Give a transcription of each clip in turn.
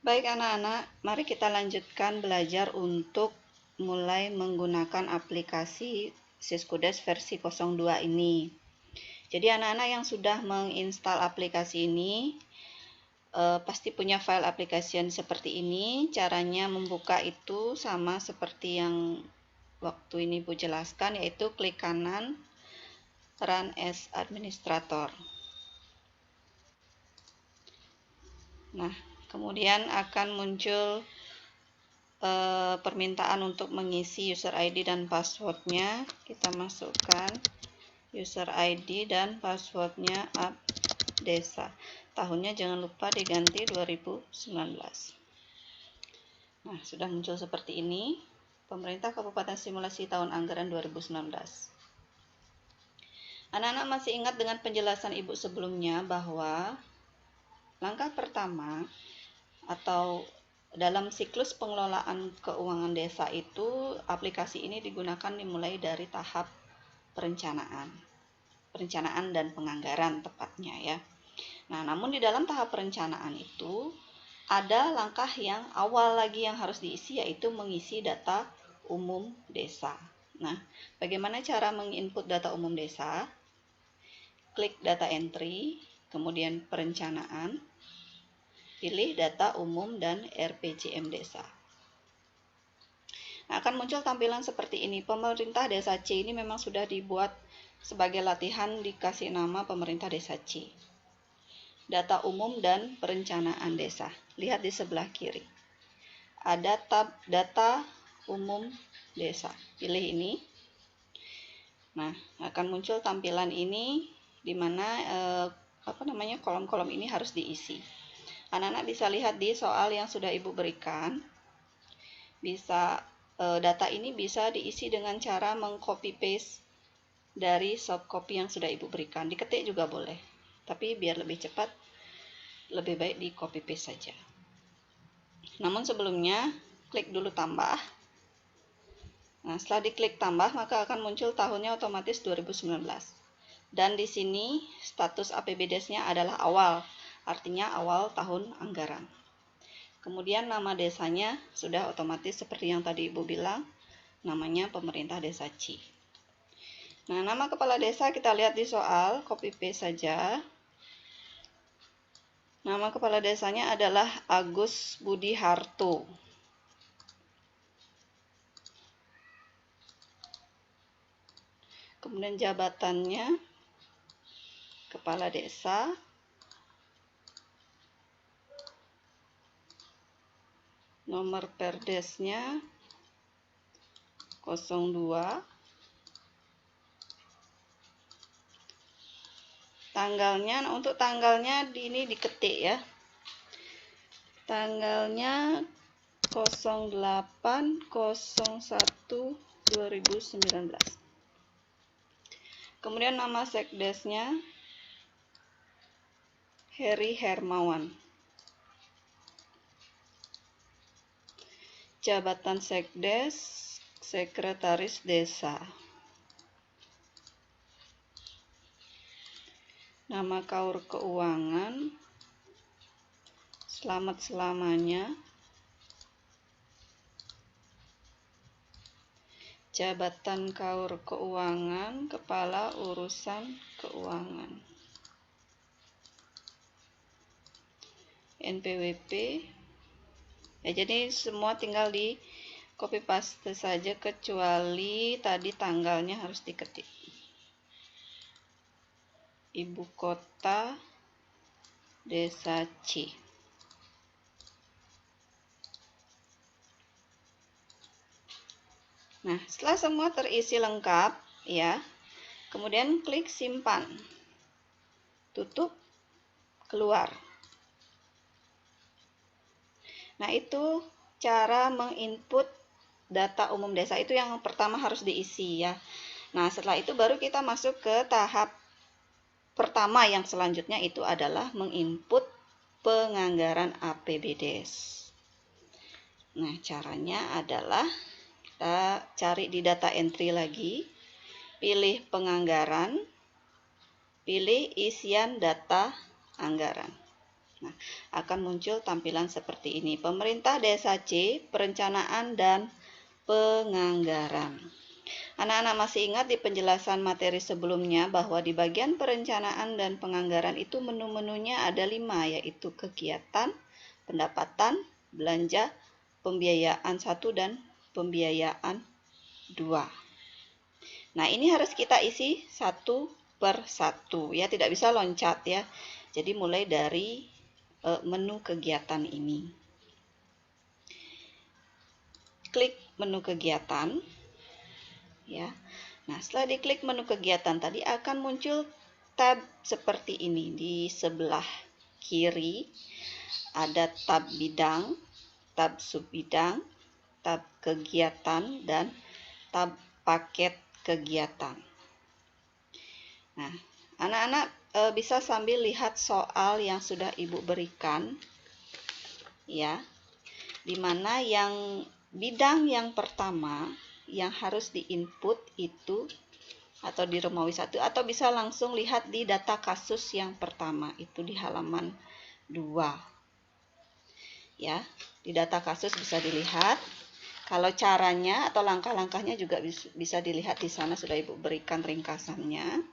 Baik anak-anak, mari kita lanjutkan belajar untuk mulai menggunakan aplikasi Siskudes versi 02 ini. Jadi anak-anak yang sudah menginstal aplikasi ini pasti punya file application seperti ini. Caranya membuka itu sama seperti yang waktu ini Bu jelaskan, yaitu klik kanan Run as Administrator. Nah, kemudian akan muncul permintaan untuk mengisi user ID dan passwordnya. Kita masukkan user ID dan passwordnya Abdesa. Tahunnya jangan lupa diganti 2019. Nah, sudah muncul seperti ini. Pemerintah Kabupaten Simulasi tahun anggaran 2019. Anak-anak masih ingat dengan penjelasan Ibu sebelumnya bahwa langkah pertama atau dalam siklus pengelolaan keuangan desa itu, aplikasi ini digunakan dimulai dari tahap perencanaan dan penganggaran tepatnya ya. Nah, namun di dalam tahap perencanaan itu ada langkah yang awal lagi yang harus diisi, yaitu mengisi data umum desa. Nah, bagaimana cara menginput data umum desa? Klik data entry, kemudian perencanaan, pilih data umum dan RPJM desa. Nah, akan muncul tampilan seperti ini. Pemerintah Desa C ini memang sudah dibuat sebagai latihan, dikasih nama Pemerintah Desa C. Data umum dan perencanaan desa. Lihat di sebelah kiri. Ada tab data umum desa. Pilih ini. Nah, akan muncul tampilan ini di mana kolom-kolom ini harus diisi. Anak-anak bisa lihat di soal yang sudah Ibu berikan. Data ini bisa diisi dengan cara mengcopy paste dari soft copy yang sudah Ibu berikan. Diketik juga boleh, tapi biar lebih cepat, lebih baik di copy paste saja. Namun sebelumnya, klik dulu tambah. Nah, setelah diklik tambah, maka akan muncul tahunnya otomatis 2019. Dan di sini status APBDes-nya adalah awal, artinya awal tahun anggaran. Kemudian nama desanya sudah otomatis seperti yang tadi Ibu bilang, namanya Pemerintah Desa C. Nah, nama kepala desa kita lihat di soal, copy paste saja. Nama kepala desanya adalah Agus Budi Harto. Kemudian jabatannya kepala desa. Nomor perdesnya 02. Tanggalnya, untuk tanggalnya ini diketik ya. Tanggalnya 08/01/2019. Kemudian nama sekdesnya Heri Hermawan. Jabatan sekdes Sekretaris Desa. Nama kaur keuangan Selamat Selamanya. Jabatan kaur keuangan Kepala Urusan Keuangan. NPWP. Ya, jadi semua tinggal di copy paste saja kecuali tadi tanggalnya harus diketik. Ibu kota Desa C. Nah, setelah semua terisi lengkap ya, kemudian klik simpan. Tutup, keluar. Nah, itu cara menginput data umum desa, itu yang pertama harus diisi ya. Nah, setelah itu baru kita masuk ke tahap pertama yang selanjutnya, itu adalah menginput penganggaran APBDes. Nah, caranya adalah kita cari di data entry lagi, pilih penganggaran, pilih isian data anggaran. Nah, akan muncul tampilan seperti ini. Pemerintah Desa C, perencanaan dan penganggaran. Anak-anak masih ingat di penjelasan materi sebelumnya bahwa di bagian perencanaan dan penganggaran itu menu-menunya ada 5, yaitu kegiatan, pendapatan, belanja, pembiayaan 1, dan pembiayaan 2. Nah, ini harus kita isi satu per satu, ya, tidak bisa loncat ya. Jadi mulai dari menu kegiatan ini. Klik menu kegiatan. Ya. Nah, setelah diklik menu kegiatan tadi akan muncul tab seperti ini. Di sebelah kiri ada tab bidang, tab subbidang, tab kegiatan, dan tab paket kegiatan. Nah, anak-anak bisa sambil lihat soal yang sudah Ibu berikan, ya, di mana yang bidang yang pertama yang harus diinput itu atau di Romawi 1, atau bisa langsung lihat di data kasus yang pertama itu di halaman 2. Ya, di data kasus bisa dilihat. Kalau caranya atau langkah-langkahnya juga bisa dilihat di sana, sudah Ibu berikan ringkasannya.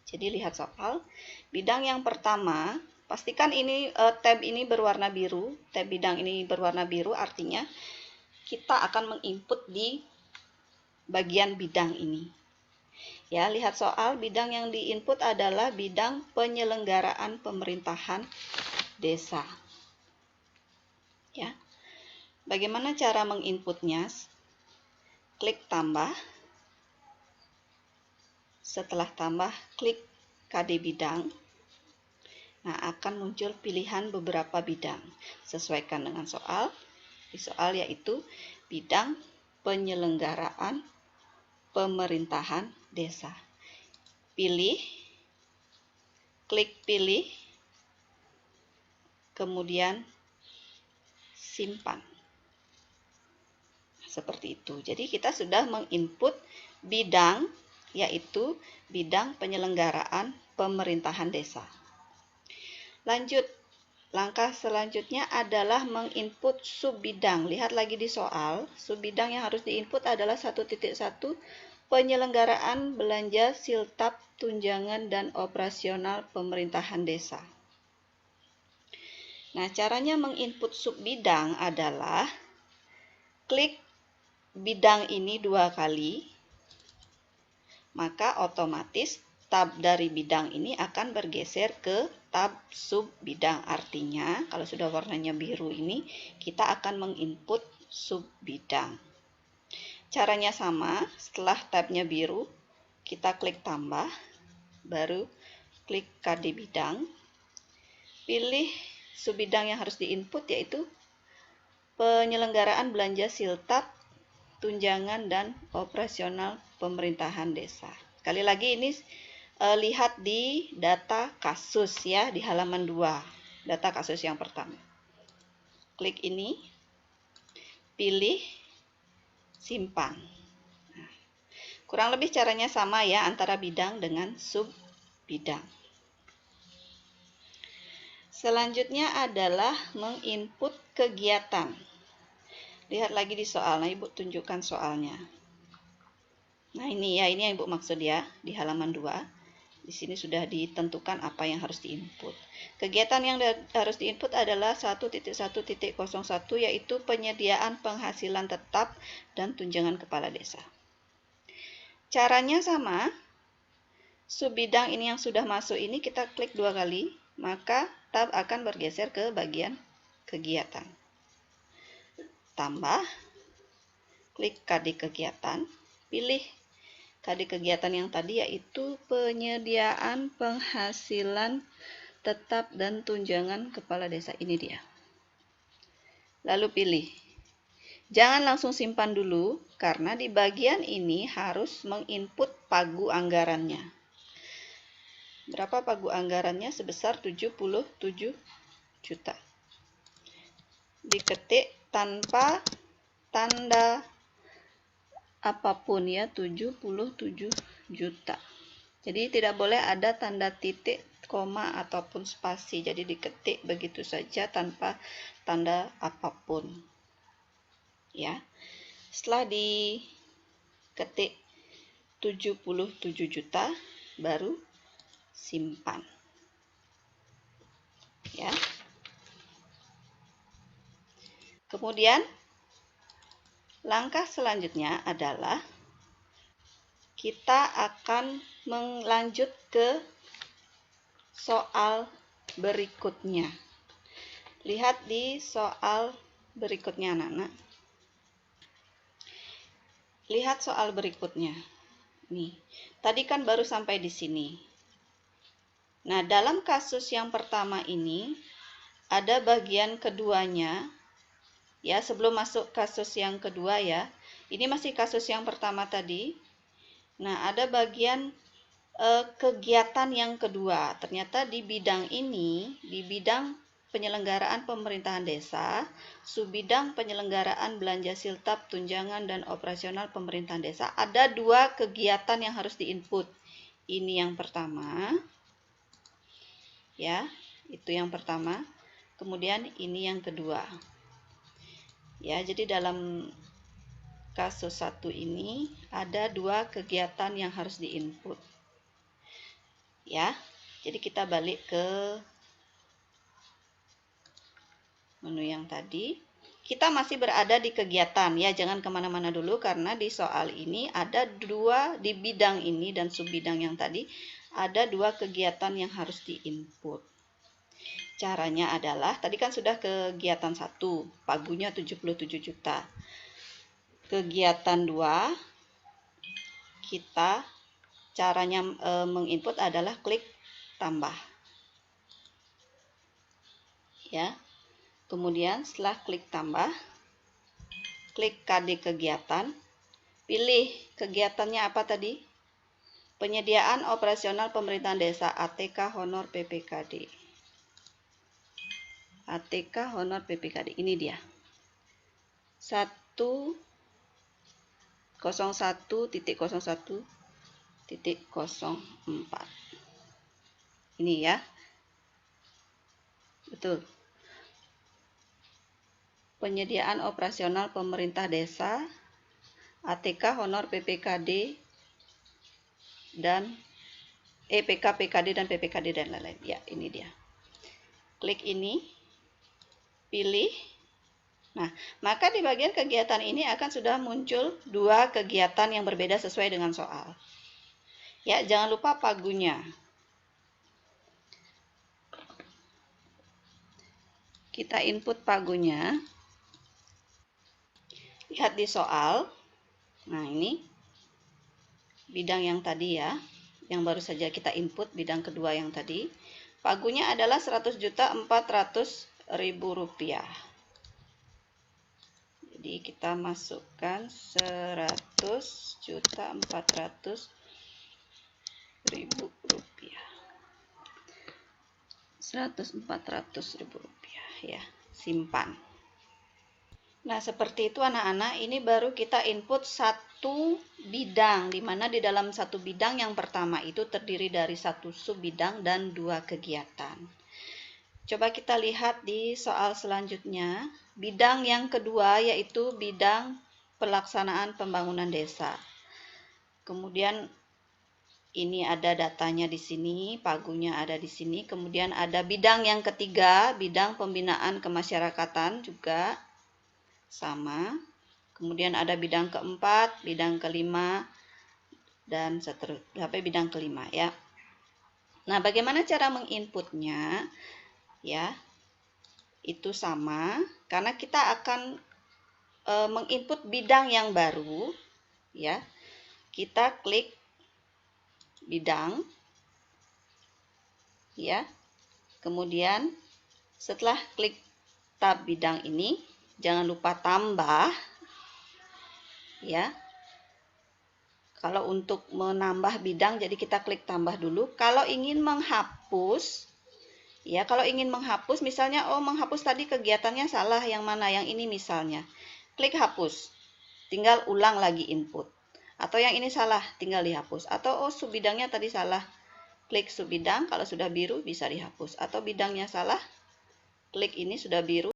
Jadi lihat soal. Bidang yang pertama, pastikan ini tab ini berwarna biru, tab bidang ini berwarna biru, artinya kita akan menginput di bagian bidang ini. Ya, lihat soal, bidang yang diinput adalah bidang penyelenggaraan pemerintahan desa. Ya. Bagaimana cara menginputnya? Klik tambah. Setelah tambah, klik KD bidang. Nah, akan muncul pilihan beberapa bidang. Sesuaikan dengan soal. Di soal yaitu bidang penyelenggaraan pemerintahan desa. Pilih, klik pilih, kemudian simpan. Seperti itu. Jadi kita sudah menginput bidang, yaitu bidang penyelenggaraan pemerintahan desa. Lanjut. Langkah selanjutnya adalah menginput subbidang. Lihat lagi di soal, subbidang yang harus diinput adalah 1.1 penyelenggaraan belanja siltap tunjangan dan operasional pemerintahan desa. Nah, caranya menginput subbidang adalah klik bidang ini 2 kali, maka otomatis tab dari bidang ini akan bergeser ke tab sub bidang. Artinya, kalau sudah warnanya biru ini, kita akan menginput sub bidang. Caranya sama, setelah tabnya biru, kita klik tambah, baru klik KD bidang, pilih sub bidang yang harus diinput, yaitu penyelenggaraan belanja siltap, tunjangan, dan operasional pemerintahan desa. Sekali lagi ini lihat di data kasus ya, di halaman 2, data kasus yang pertama. Klik ini, pilih, simpan. Nah, kurang lebih caranya sama ya antara bidang dengan sub bidang. Selanjutnya adalah menginput kegiatan. Lihat lagi di soal. Nah, Ibu tunjukkan soalnya. Nah, ini ya, ini yang Ibu maksud ya, di halaman 2. Di sini sudah ditentukan apa yang harus diinput. Kegiatan yang harus diinput adalah 1.1.01, yaitu penyediaan penghasilan tetap dan tunjangan kepala desa. Caranya sama. Subbidang ini yang sudah masuk ini kita klik 2 kali, maka tab akan bergeser ke bagian kegiatan. Tambah, klik KD kegiatan, pilih KD kegiatan yang tadi, yaitu penyediaan penghasilan tetap dan tunjangan kepala desa. Ini dia. Lalu pilih. Jangan langsung simpan dulu, karena di bagian ini harus menginput pagu anggarannya. Berapa pagu anggarannya? Sebesar 77 juta. Diketik tanpa tanda apapun ya, 77 juta. Jadi tidak boleh ada tanda titik koma ataupun spasi. Jadi diketik begitu saja tanpa tanda apapun. Ya. Setelah diketik 77 juta, baru simpan. Ya. Kemudian langkah selanjutnya adalah kita akan melanjut ke soal berikutnya. Lihat di soal berikutnya, anak-anak. Lihat soal berikutnya. Nih, tadi kan baru sampai di sini. Nah, dalam kasus yang pertama ini, ada bagian keduanya. Ya, sebelum masuk kasus yang kedua ya. Ini masih kasus yang pertama tadi. Nah, ada bagian kegiatan yang kedua. Ternyata di bidang ini, di bidang penyelenggaraan pemerintahan desa, subbidang penyelenggaraan belanja siltap, tunjangan, dan operasional pemerintahan desa, ada 2 kegiatan yang harus diinput. Ini yang pertama. Ya, itu yang pertama. Kemudian ini yang kedua. Ya, jadi dalam kasus 1 ini ada 2 kegiatan yang harus diinput. Ya, jadi kita balik ke menu yang tadi. Kita masih berada di kegiatan ya, jangan kemana-mana dulu karena di soal ini ada 2, di bidang ini dan subbidang yang tadi ada 2 kegiatan yang harus diinput. Caranya adalah, tadi kan sudah kegiatan 1, pagunya 77 juta. Kegiatan 2, kita caranya menginput adalah klik tambah. Ya. Kemudian setelah klik tambah, klik KD kegiatan, pilih kegiatannya apa tadi? Penyediaan operasional pemerintahan desa, ATK honor PPKD. ATK honor PPKD, ini dia. 101.01.04. Ini ya. Betul. Penyediaan operasional pemerintah desa, ATK honor PPKD dan EPK, PKD dan PPKD dan lain-lain. Ya, ini dia. Klik ini, pilih. Nah, maka di bagian kegiatan ini akan sudah muncul 2 kegiatan yang berbeda sesuai dengan soal. Ya, jangan lupa pagunya. Kita input pagunya. Lihat di soal. Nah, ini bidang yang tadi ya, yang baru saja kita input, bidang kedua yang tadi. Pagunya adalah Rp100.400.000. Jadi kita masukkan Rp100.400.000. Rp100.400.000 ya, simpan. Nah, seperti itu anak-anak, ini baru kita input 1 bidang, di mana di dalam 1 bidang yang pertama itu terdiri dari 1 subbidang dan 2 kegiatan. Coba kita lihat di soal selanjutnya, bidang yang kedua yaitu bidang pelaksanaan pembangunan desa. Kemudian ini ada datanya di sini, pagunya ada di sini. Kemudian ada bidang yang ketiga, bidang pembinaan kemasyarakatan juga sama. Kemudian ada bidang keempat, bidang kelima, dan seterusnya sampai bidang kelima ya. Nah, bagaimana cara menginputnya? Ya, itu sama karena kita akan menginput bidang yang baru. Ya, kita klik bidang. Ya, kemudian setelah klik tab bidang ini, jangan lupa tambah. Ya, kalau untuk menambah bidang, jadi kita klik tambah dulu. Kalau ingin menghapus, ya, kalau ingin menghapus, misalnya, menghapus tadi kegiatannya salah, yang mana, yang ini misalnya. Klik hapus, tinggal ulang lagi input. Atau yang ini salah, tinggal dihapus. Atau, subbidangnya tadi salah, klik subbidang, kalau sudah biru bisa dihapus. Atau bidangnya salah, klik ini sudah biru,